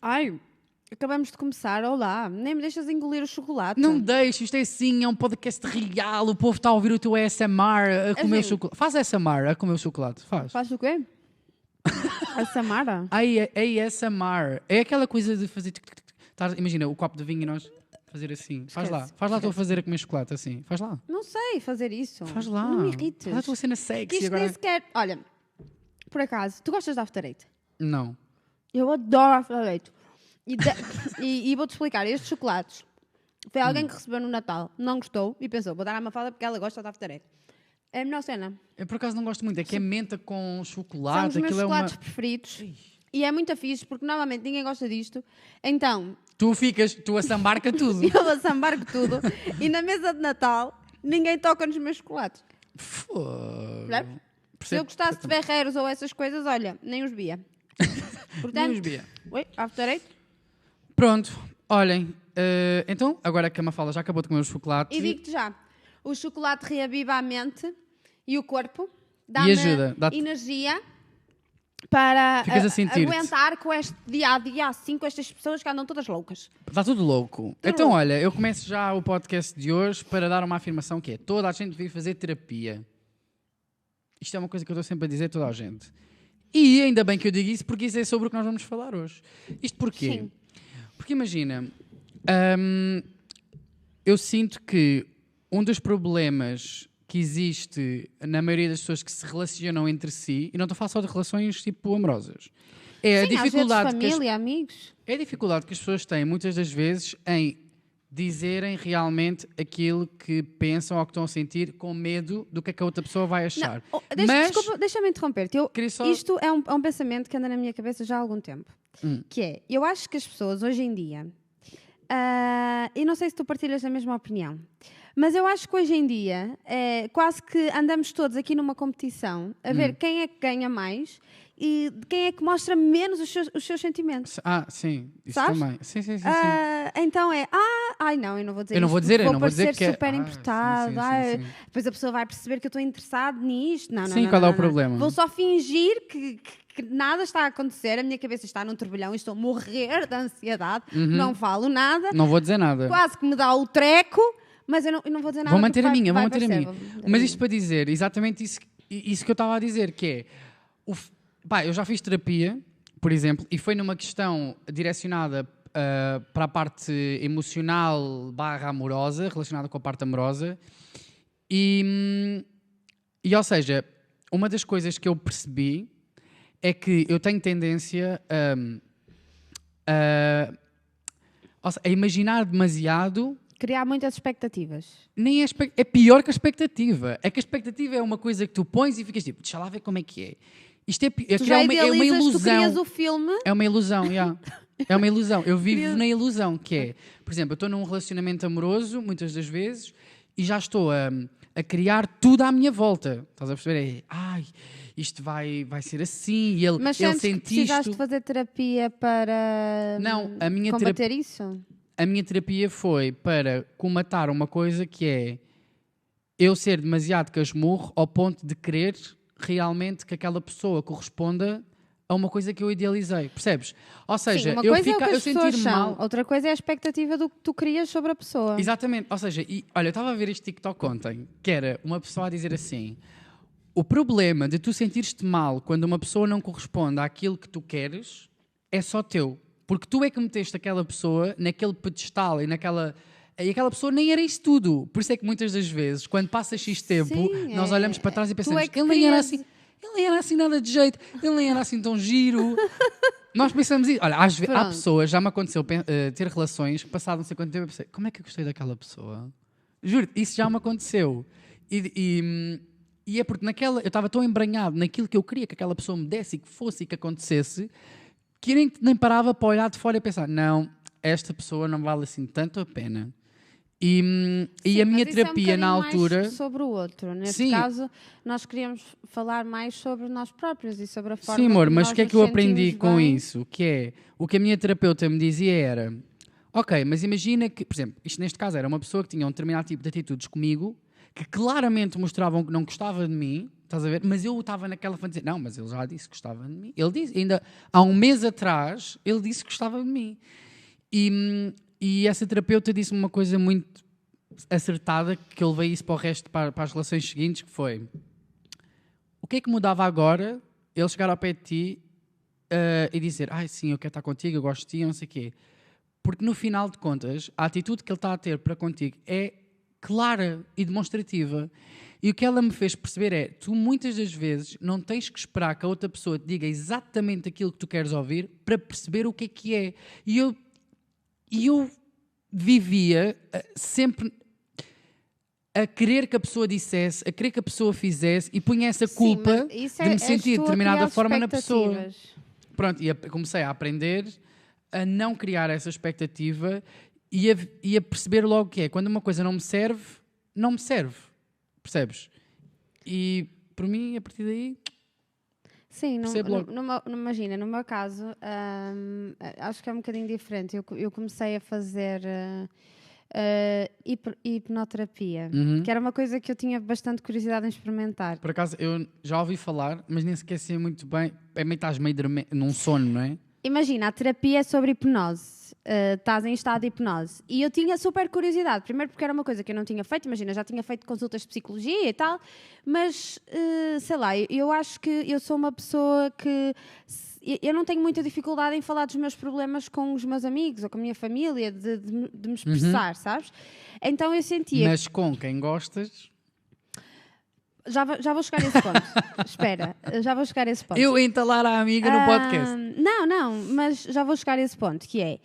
Ai, acabamos de começar. Olá, nem me deixas engolir o chocolate. Não deixes, isto é assim, é um podcast real. O povo está a ouvir o teu ASMR a comer o chocolate. Faz ASMR a comer o chocolate, faz. Faz o quê? A Samara? ASMR. É aquela coisa de fazer... Imagina, o copo de vinho e nós fazer assim. Faz lá tu a fazer a comer chocolate assim. Faz lá. Não sei fazer isso. Faz lá. Não me irrites. Faz a tua cena sexy Isto agora. nem sequer... Olha, por acaso, tu gostas de After Eight? Não. Eu adoro After Eight. E vou-te explicar. Estes chocolates, foi alguém que recebeu no Natal, não gostou e pensou, vou dar à Mafalda porque ela gosta de After Eight. É a melhor cena. Eu por acaso não gosto muito. É que é menta com São chocolate. os meus Aquilo chocolates é uma... preferidos. E é muito fixe porque normalmente ninguém gosta disto. Então, Tu a sambarca tudo. eu assambarco tudo. E na mesa de Natal, ninguém toca nos meus chocolates. Percebes? Se eu gostasse de Ferreiros ou essas coisas, olha, nem os via. Portanto, Nem os via. Oi, After Eight. Pronto, olhem. Então, agora que a Mafalda já acabou de comer o chocolate... E digo-te já, o chocolate reaviva a mente e o corpo. E Dá-me ajuda, dá-te- energia para Ficas a sentir-te. aguentar com este dia-a-dia assim, com estas pessoas que andam todas loucas. Está tudo louco. Então, louco. olha, eu começo já o podcast de hoje para dar uma afirmação que é: toda a gente devia fazer terapia. Isto é uma coisa que eu estou sempre a dizer a toda a gente. E ainda bem que eu digo isso, porque isso é sobre o que nós vamos falar hoje. Isto porquê? Sim. Porque imagina, eu sinto que um dos problemas que existe na maioria das pessoas que se relacionam entre si, e não estou a falar só de relações tipo amorosas, é Sim, a dificuldade às vezes família, amigos. é a dificuldade que as pessoas têm muitas das vezes em dizerem realmente aquilo que pensam ou que estão a sentir com medo do que é que a outra pessoa vai achar. Desculpa, deixa-me interromper-te. Queria só- Isto é um pensamento que anda na minha cabeça já há algum tempo. Que é, eu acho que as pessoas hoje em dia, e não sei se tu partilhas da mesma opinião, mas eu acho que hoje em dia quase que andamos todos aqui numa competição a ver quem é que ganha mais e quem é que mostra menos os seus sentimentos. Sim, isso Sabes? também. Sim. Então ai não, eu não vou dizer Eu não isto vou dizer, porque eu não vou dizer parecer que é- super importado. sim. Depois a pessoa vai perceber que eu estou interessado nisto. Não, Sim, não, qual não, é o não. problema? Vou só fingir que nada está a acontecer, a minha cabeça está num turbilhão e estou a morrer de ansiedade, não falo nada, Não vou dizer nada. quase que me dá o treco, mas eu não vou dizer nada. Vou manter porque a minha, vai vou manter a minha. aparecer, Mas isto para dizer exatamente isso que eu estava a dizer, que é... eu já fiz terapia, por exemplo, e foi numa questão direcionada para a parte emocional / amorosa, relacionada com a parte amorosa, e ou seja, uma das coisas que eu percebi é que eu tenho tendência a imaginar demasiado. criar muitas expectativas. Nem é pior que a expectativa. É que a expectativa é uma coisa que tu pões e ficas tipo, deixa lá ver como é que é. Isto é Tu já é uma idealizas, tu crias ilusão. o filme. É uma ilusão, yeah. É uma ilusão. Eu vivo na ilusão, que é, por exemplo, eu estou num relacionamento amoroso, muitas das vezes, e já estou a criar tudo à minha volta. Estás a perceber? Isto vai ser assim, e ele Mas sentes que sente precisaste isto. fazer terapia para Não, a minha combater isso? A minha terapia foi para comatar uma coisa que é eu ser demasiado casmurro ao ponto de querer realmente que aquela pessoa corresponda a uma coisa que eu idealizei, percebes? Ou seja, Sim, uma eu coisa é o que as pessoas sentir são, mal. outra coisa é a expectativa do que tu crias sobre a pessoa. Exatamente, ou seja, olha, eu estava a ver este TikTok ontem, que era uma pessoa a dizer assim: o problema de tu sentires-te mal quando uma pessoa não corresponde àquilo que tu queres é só teu. Porque tu é que meteste aquela pessoa naquele pedestal e aquela pessoa nem era isso tudo. Por isso é que muitas das vezes, quando passa X tempo, Sim, nós olhamos para trás e pensamos que ele nem era crias- assim. Ele nem era assim nada de jeito. Ele nem era assim tão giro. Nós pensamos isso. Olha, às vezes, há Pronto. pessoas, já me aconteceu ter relações, passado não sei quanto tempo, eu pensei, como é que eu gostei daquela pessoa? Juro-te, isso já me aconteceu. E é porque eu estava tão embranhado naquilo que eu queria que aquela pessoa me desse e que fosse e que acontecesse, que eu nem parava para olhar de fora e pensar, não, esta pessoa não vale assim tanto a pena. E Sim, a minha mas isso terapia é um na bocadinho altura... mais sobre o outro. Neste Sim. caso, nós queríamos falar mais sobre nós próprios e sobre a forma Sim, amor, como mas nós o que é nos que eu aprendi sentimos com bem. isso? Que é, o que a minha terapeuta me dizia era, ok, mas imagina que, por exemplo, isto neste caso era uma pessoa que tinha um determinado tipo de atitudes comigo que claramente mostravam que não gostava de mim, estás a ver? Mas eu estava naquela fantasia, não, mas ele já disse que gostava de mim. Ele disse, ainda há um mês atrás, ele disse que gostava de mim. E essa terapeuta disse-me uma coisa muito acertada, que eu levei isso para o resto, para as relações seguintes, que foi: o que é que mudava agora ele chegar ao pé de ti e dizer, sim, eu quero estar contigo, eu gosto de ti, não sei o quê. Porque no final de contas, a atitude que ele está a ter para contigo é clara e demonstrativa. E o que ela me fez perceber é: tu muitas das vezes não tens que esperar que a outra pessoa te diga exatamente aquilo que tu queres ouvir para perceber o que é. E eu vivia sempre a querer que a pessoa dissesse, a querer que a pessoa fizesse, e punha essa culpa de me sentir de determinada forma na pessoa. Pronto, e comecei a aprender a não criar essa expectativa e a perceber logo que é: quando uma coisa não me serve, não me serve. Percebes? E, por mim, a partir daí... Sim, imagina, no meu caso, acho que é um bocadinho diferente. Eu comecei a fazer hipnoterapia, que era uma coisa que eu tinha bastante curiosidade em experimentar. Por acaso, eu já ouvi falar, mas nem sequer sei muito bem. Estás meio num sono, não é? Imagina, a terapia é sobre hipnose. Estás em estado de hipnose. E eu tinha super curiosidade. Primeiro porque era uma coisa que eu não tinha feito. Imagina, já tinha feito consultas de psicologia e tal. Mas, sei lá, eu acho que eu sou uma pessoa que... Eu não tenho muita dificuldade em falar dos meus problemas com os meus amigos ou com a minha família, de me expressar, sabes? Então eu sentia... Mas com quem gostas... Já vou chegar a esse ponto. Espera, já vou chegar a esse ponto. Eu entalar a amiga no podcast. Não, mas já vou chegar a esse ponto, que é...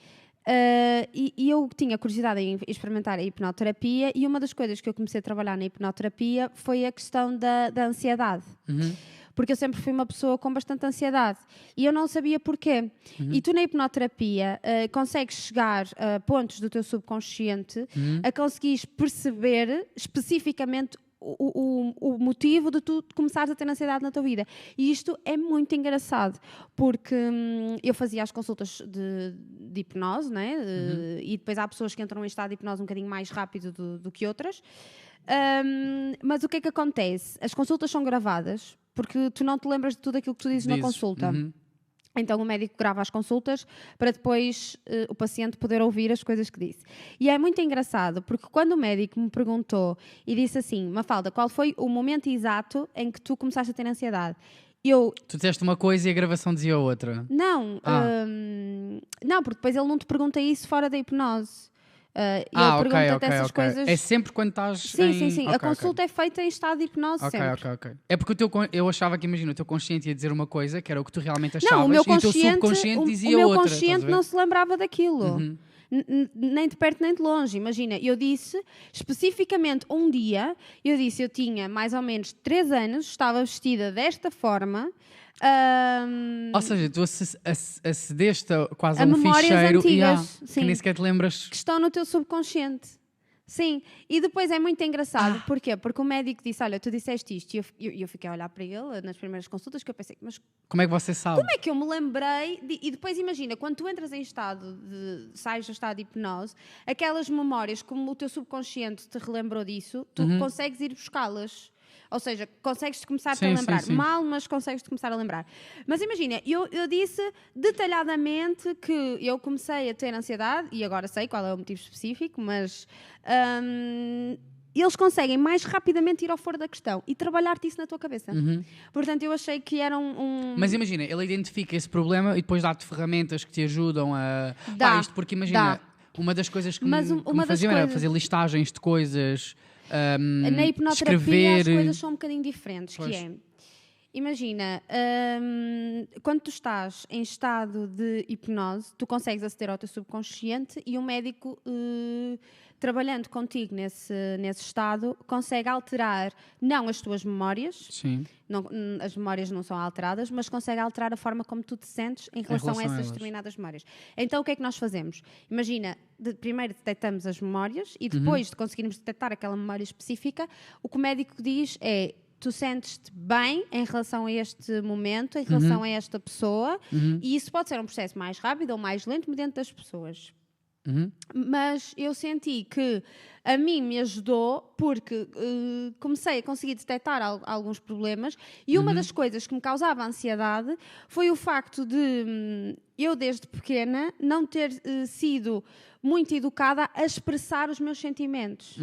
e eu tinha curiosidade em experimentar a hipnoterapia, e uma das coisas que eu comecei a trabalhar na hipnoterapia foi a questão da ansiedade. Porque eu sempre fui uma pessoa com bastante ansiedade e eu não sabia porquê. E tu na hipnoterapia consegues chegar a pontos do teu subconsciente a conseguires perceber especificamente o motivo de tu começares a ter ansiedade na tua vida. E isto é muito engraçado, porque eu fazia as consultas de hipnose, né? E depois há pessoas que entram em estado de hipnose um bocadinho mais rápido do que outras. Mas o que é que acontece? As consultas são gravadas, porque tu não te lembras de tudo aquilo que tu dizes na consulta. Então o médico grava as consultas para depois o paciente poder ouvir as coisas que disse. E é muito engraçado, porque quando o médico me perguntou e disse assim: Mafalda, qual foi o momento exato em que tu começaste a ter ansiedade? Tu disseste uma coisa e a gravação dizia outra. Não, não, porque depois ele não te pergunta isso fora da hipnose. Ele pergunta-te essas coisas. É sempre quando estás Sim. A consulta é feita em estado de hipnose sempre. Ok. É porque eu achava que, imagina, o teu consciente ia dizer uma coisa que era o que tu realmente achavas, não, o meu consciente, e o teu subconsciente dizia outra. O meu consciente não se lembrava daquilo. Nem de perto nem de longe. Imagina, eu disse especificamente um dia, eu tinha mais ou menos 3 anos, estava vestida desta forma. Ou seja, tu acedeste quase a um memórias ficheiro antigas, que nem sequer te lembras. Que estão no teu subconsciente. Sim, e depois é muito engraçado. Porquê? Porque o médico disse: olha, tu disseste isto. E eu fiquei a olhar para ele nas primeiras consultas, que eu pensei: mas como é que você sabe? Como é que eu me lembrei? E depois imagina, quando tu entras em sais do estado de hipnose, aquelas memórias, como o teu subconsciente te relembrou disso, tu consegues ir buscá-las. Ou seja, consegues-te começar-te a lembrar. Sim. Mal, mas consegues-te começar a lembrar. Mas imagina, eu disse detalhadamente que eu comecei a ter ansiedade, e agora sei qual é o motivo específico, mas eles conseguem mais rapidamente ir ao foro da questão e trabalhar-te isso na tua cabeça. Portanto, eu achei que era Mas imagina, ele identifica esse problema e depois dá-te ferramentas que te ajudam a... isto porque imagina, uma das coisas que me faziam era fazer listagens de coisas... na hipnoterapia escrever... as coisas são um bocadinho diferentes, pois. Que é, imagina, quando tu estás em estado de hipnose, tu consegues aceder ao teu subconsciente e o médico, trabalhando contigo nesse estado, consegue alterar, não as tuas memórias, sim. Não, as memórias não são alteradas, mas consegue alterar a forma como tu te sentes em relação a essas determinadas memórias. Então o que é que nós fazemos? Imagina, primeiro detectamos as memórias e depois de conseguirmos detectar aquela memória específica, o que o médico diz é: tu sentes-te bem em relação a este momento, em relação a esta pessoa, e isso pode ser um processo mais rápido ou mais lento, mediante das pessoas. mas eu senti que a mim me ajudou porque comecei a conseguir detectar alguns problemas e uma das coisas que me causava ansiedade foi o facto de eu, desde pequena, não ter sido muito educada a expressar os meus sentimentos.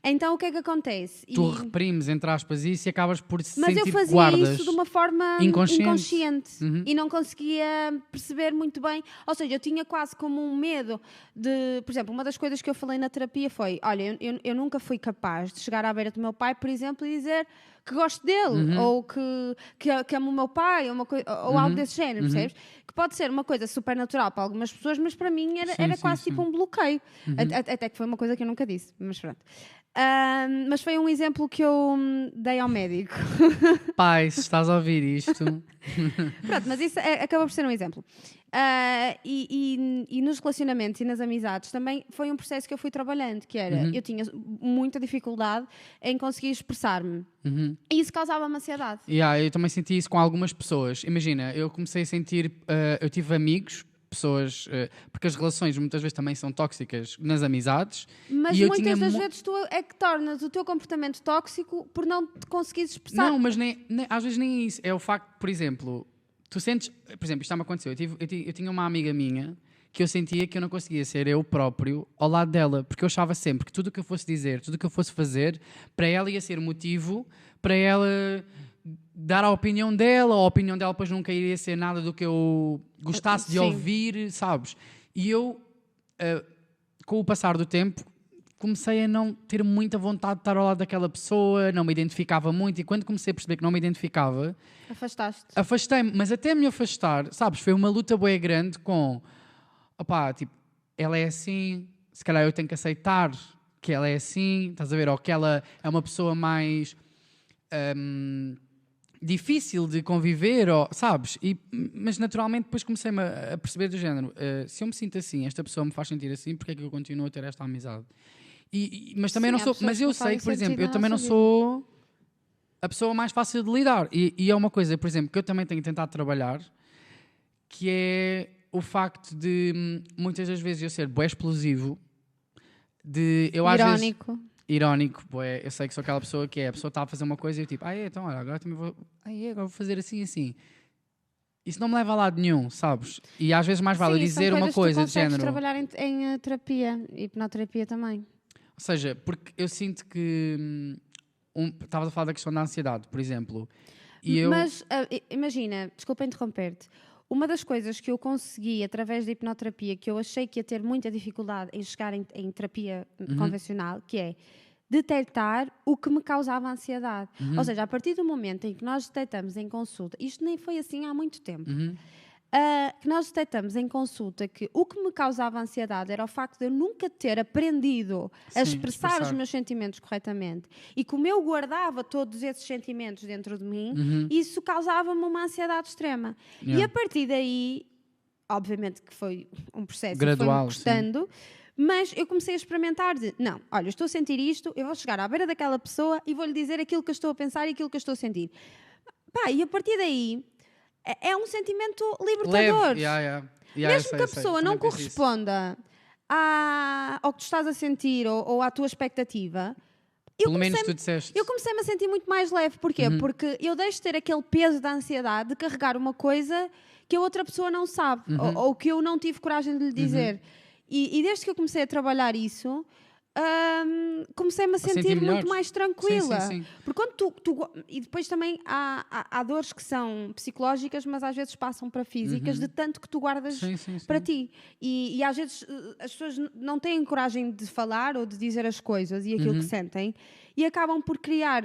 Então, o que é que acontece? Tu reprimes, entre aspas, isso e acabas por se Mas sentir eu fazia guardas isso de uma forma inconsciente e não conseguia perceber muito bem. Ou seja, eu tinha quase como um medo de... Por exemplo, uma das coisas que eu falei na terapia foi, olha, eu nunca fui capaz de chegar à beira do meu pai, por exemplo, e dizer que gosto dele ou que amo o meu pai ou algo desse género, percebes? Que pode ser uma coisa super natural para algumas pessoas, mas para mim era quase tipo um bloqueio. Até que foi uma coisa que eu nunca disse, mas pronto. Mas foi um exemplo que eu dei ao médico. Pai, se estás a ouvir isto... Pronto, mas isso acaba por ser um exemplo. E nos relacionamentos e nas amizades também foi um processo que eu fui trabalhando, que era, eu tinha muita dificuldade em conseguir expressar-me. E isso causava-me ansiedade. Eu também senti isso com algumas pessoas. Imagina, eu comecei a sentir... eu tive amigos, pessoas... porque as relações muitas vezes também são tóxicas nas amizades. Mas muitas das vezes tu é que tornas o teu comportamento tóxico por não te conseguires expressar. Não, mas às vezes nem é isso. É o facto, por exemplo... Tu sentes... Por exemplo, isto já me aconteceu. Eu tinha uma amiga minha que eu sentia que eu não conseguia ser eu próprio ao lado dela. Porque eu achava sempre que tudo o que eu fosse dizer, tudo o que eu fosse fazer, para ela ia ser motivo para ela dar a opinião dela. A opinião dela depois nunca iria ser nada do que eu gostasse de ouvir, sabes? E eu, com o passar do tempo, comecei a não ter muita vontade de estar ao lado daquela pessoa, não me identificava muito, e quando comecei a perceber que não me identificava... Afastei-me, mas até me afastar, sabes, foi uma luta bué grande com... Opá, tipo, ela é assim, se calhar eu tenho que aceitar que ela é assim, estás a ver? Ou que ela é uma pessoa mais... difícil de conviver, ou, sabes? Mas naturalmente depois comecei-me a perceber do género, se eu me sinto assim, esta pessoa me faz sentir assim, porque é que eu continuo a ter esta amizade? Mas também não sou. Mas eu sei que, por exemplo, eu também não sou a pessoa mais fácil de lidar. E é uma coisa, por exemplo, que eu também tenho tentado trabalhar, que é o facto de muitas das vezes eu ser bué explosivo, de eu às vezes... Irónico, bué, eu sei que sou aquela pessoa que a pessoa está a fazer uma coisa e eu tipo, então olha, agora também vou. Agora vou fazer assim, assim. Isso não me leva a lado nenhum, sabes? E às vezes mais vale dizer uma coisa de género. Trabalhar em terapia, hipnoterapia também. Ou seja, porque eu sinto que... Estavas a falar da questão da ansiedade, por exemplo. Mas, imagina, desculpa interromper-te, uma das coisas que eu consegui através da hipnoterapia, que eu achei que ia ter muita dificuldade em chegar em terapia convencional, que é detectar o que me causava ansiedade. Ou seja, a partir do momento em que nós detectamos em consulta, isto nem foi assim há muito tempo, que nós detectamos em consulta que o que me causava ansiedade era o facto de eu nunca ter aprendido a expressar os meus sentimentos corretamente. E como eu guardava todos esses sentimentos dentro de mim, isso causava-me uma ansiedade extrema. E a partir daí, obviamente que foi um processo gradual, que foi custando, mas eu comecei a experimentar não, olha, estou a sentir isto, eu vou chegar à beira daquela pessoa e vou-lhe dizer aquilo que eu estou a pensar e aquilo que eu estou a sentir. E a partir daí... é um sentimento libertador. Mesmo que a pessoa não corresponda ao que tu estás a sentir ou à tua expectativa, pelo menos tu disseste. Eu comecei-me a sentir muito mais leve. Porquê? Porque eu deixo de ter aquele peso da ansiedade de carregar uma coisa que a outra pessoa não sabe ou que eu não tive coragem de lhe dizer. E desde que eu comecei a trabalhar isso... comecei-me a sentir muito mais tranquila. Sim. Porque quando e depois também há dores que são psicológicas, mas às vezes passam para físicas, de tanto que tu guardas para ti. E às vezes as pessoas não têm coragem de falar ou de dizer as coisas e aquilo que sentem e acabam por criar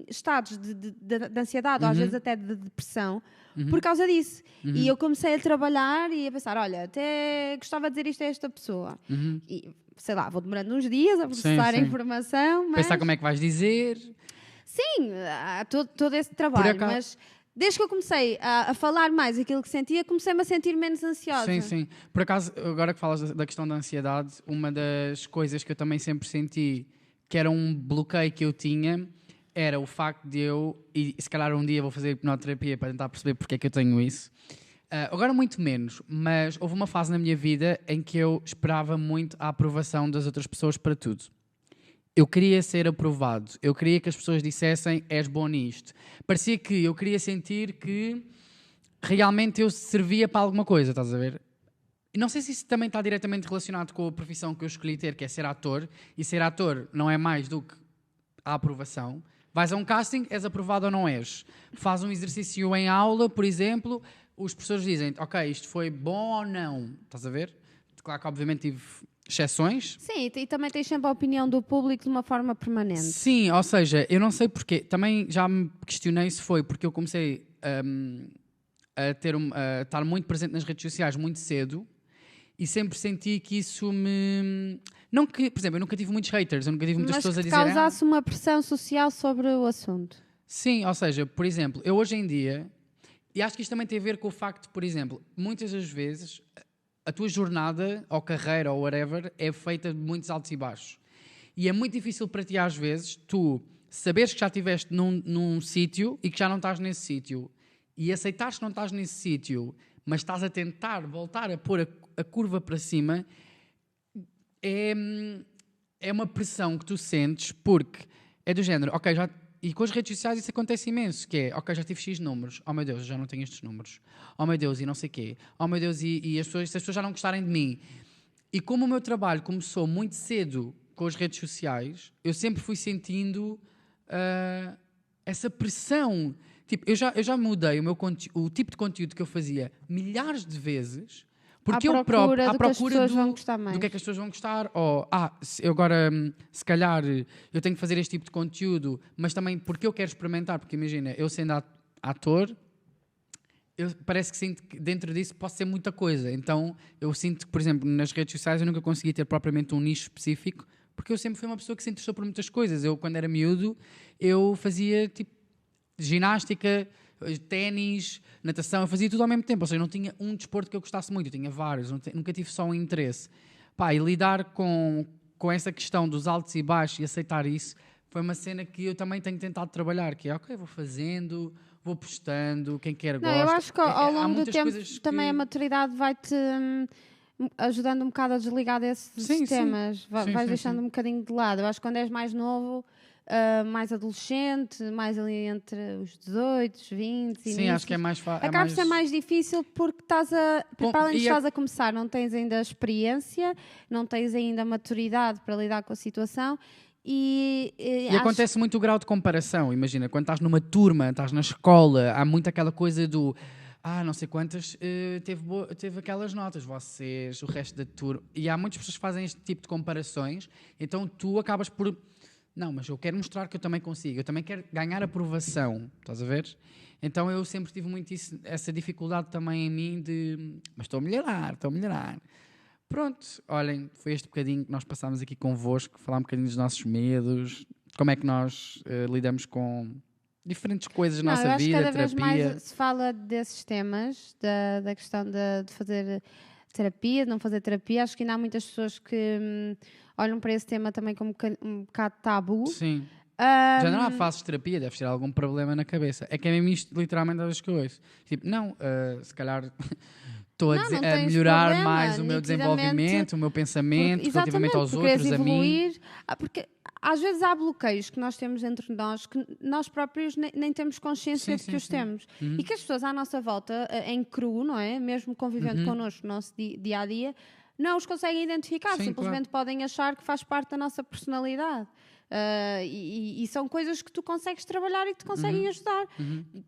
estados de ansiedade ou às vezes até de depressão por causa disso. E eu comecei a trabalhar e a pensar, olha, até gostava de dizer isto a esta pessoa. E sei lá, vou demorando uns dias a processar a informação. Mas... pensar como é que vais dizer. Sim, há todo esse trabalho. Mas desde que eu comecei a falar mais aquilo que sentia, comecei-me a sentir menos ansiosa. Sim. Por acaso, agora que falas da questão da ansiedade, uma das coisas que eu também sempre senti que era um bloqueio que eu tinha era o facto de eu, e se calhar um dia vou fazer hipnoterapia para tentar perceber porque é que eu tenho isso, Agora muito menos, mas houve uma fase na minha vida em que eu esperava muito a aprovação das outras pessoas para tudo. Eu queria ser aprovado, eu queria que as pessoas dissessem és bom nisto. Parecia que eu queria sentir que realmente eu servia para alguma coisa, estás a ver? E não sei se isso também está diretamente relacionado com a profissão que eu escolhi ter, que é ser ator, e ser ator não é mais do que a aprovação. Vais a um casting, és aprovado ou não és. Faz um exercício em aula, por exemplo, os professores dizem, ok, isto foi bom ou não, estás a ver? Claro que obviamente tive exceções. Sim, e também tens sempre a opinião do público de uma forma permanente. Sim, ou seja, eu não sei porquê. Também já me questionei se foi porque eu comecei a estar muito presente nas redes sociais muito cedo e sempre senti que isso me... Não que, por exemplo, eu nunca tive muitos haters, eu nunca tive muitas pessoas a dizer... Mas que causasse uma pressão social sobre o assunto. Sim, ou seja, por exemplo, eu hoje em dia, e acho que isto também tem a ver com o facto, por exemplo, muitas das vezes a tua jornada, ou carreira, ou whatever, é feita de muitos altos e baixos. E é muito difícil para ti, às vezes, tu saberes que já estiveste num sítio e que já não estás nesse sítio. E aceitares que não estás nesse sítio, mas estás a tentar voltar a pôr a curva para cima, é uma pressão que tu sentes, porque é do género, ok, já... E com as redes sociais isso acontece imenso, que é, ok, já tive X números, oh meu Deus, eu já não tenho estes números, oh meu Deus, e não sei o quê, oh meu Deus, e se as pessoas já não gostarem de mim. E como o meu trabalho começou muito cedo com as redes sociais, eu sempre fui sentindo essa pressão. Tipo, eu já mudei o tipo de conteúdo que eu fazia milhares de vezes, porque eu próprio, à procura do que é que as pessoas vão gostar, ou eu agora se calhar eu tenho que fazer este tipo de conteúdo, mas também porque eu quero experimentar, porque imagina, eu sendo ator, parece que sinto que dentro disso posso ser muita coisa, então eu sinto que, por exemplo, nas redes sociais eu nunca consegui ter propriamente um nicho específico, porque eu sempre fui uma pessoa que se interessou por muitas coisas. Eu, quando era miúdo, eu fazia tipo ginástica, ténis, natação, eu fazia tudo ao mesmo tempo, ou seja, não tinha um desporto que eu gostasse muito, eu tinha vários, nunca tive só um interesse. Pá, e lidar com essa questão dos altos e baixos e aceitar isso, foi uma cena que eu também tenho tentado trabalhar, que é, ok, vou fazendo, vou postando, quem quer gosta. Eu acho que ao longo do tempo também a maturidade vai-te ajudando um bocado a desligar desses temas, vais deixando um bocadinho de lado. Eu acho que quando és mais novo... mais adolescente, mais ali entre os 18, os 20 e sim, acho que é mais fácil. Acaba por ser mais para além de estás a começar, não tens ainda a experiência, não tens ainda a maturidade para lidar com a situação e acontece muito o grau de comparação. Imagina, quando estás numa turma, estás na escola, há muito aquela coisa do não sei quantas teve aquelas notas, vocês, o resto da turma, e há muitas pessoas que fazem este tipo de comparações, então tu acabas por... Não, mas eu quero mostrar que eu também consigo, eu também quero ganhar aprovação, estás a ver? Então eu sempre tive muito essa dificuldade também em mim de... Mas estou a melhorar. Pronto, olhem, foi este bocadinho que nós passámos aqui convosco, falar um bocadinho dos nossos medos, como é que nós lidamos com diferentes coisas da nossa vida, cada terapia. Vez mais se fala desses temas, da questão de fazer terapia, de não fazer terapia. Acho que ainda há muitas pessoas que olham para esse tema também como um bocado tabu. Sim. Já não há fases de terapia, deve ter algum problema na cabeça. É que é mesmo isto, literalmente, às vezes que eu ouço. Tipo, se calhar estou a melhorar problema, mais o meu desenvolvimento, o meu pensamento, relativamente aos outros, a mim. Porque às vezes há bloqueios que nós temos entre nós que nós próprios nem temos consciência de que os temos. E que as pessoas à nossa volta, em cru, não é? Mesmo convivendo connosco no nosso dia-a-dia, não os conseguem identificar. Simplesmente podem achar que faz parte da nossa personalidade. E são coisas que tu consegues trabalhar e que te conseguem ajudar.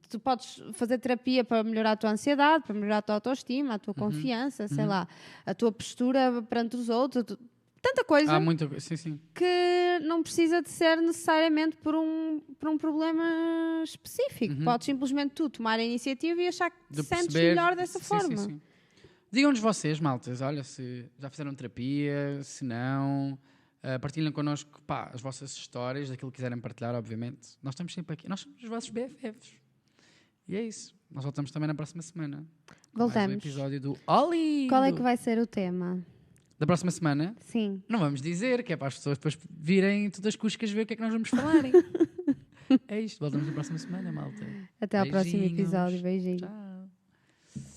Tu podes fazer terapia para melhorar a tua ansiedade, para melhorar a tua autoestima, a tua confiança, sei lá, a tua postura perante os outros, tanta coisa que não precisa de ser necessariamente por um problema específico. Podes simplesmente tu tomar a iniciativa e achar que te sentes melhor dessa forma. Sim. Digam-nos vocês, maltas, olha, se já fizeram terapia, se não... partilhem connosco as vossas histórias, daquilo que quiserem partilhar, obviamente. Nós estamos sempre aqui. Nós somos os vossos BFFs. E é isso. Nós voltamos também na próxima semana. Voltamos. Mais um episódio do Oli. Qual é que vai ser o tema? Da próxima semana? Sim. Não vamos dizer, que é para as pessoas depois virem todas as cuscas ver o que é que nós vamos falar. É isto. Voltamos na próxima semana, malta. Até ao próximo episódio. Beijinhos. Tchau.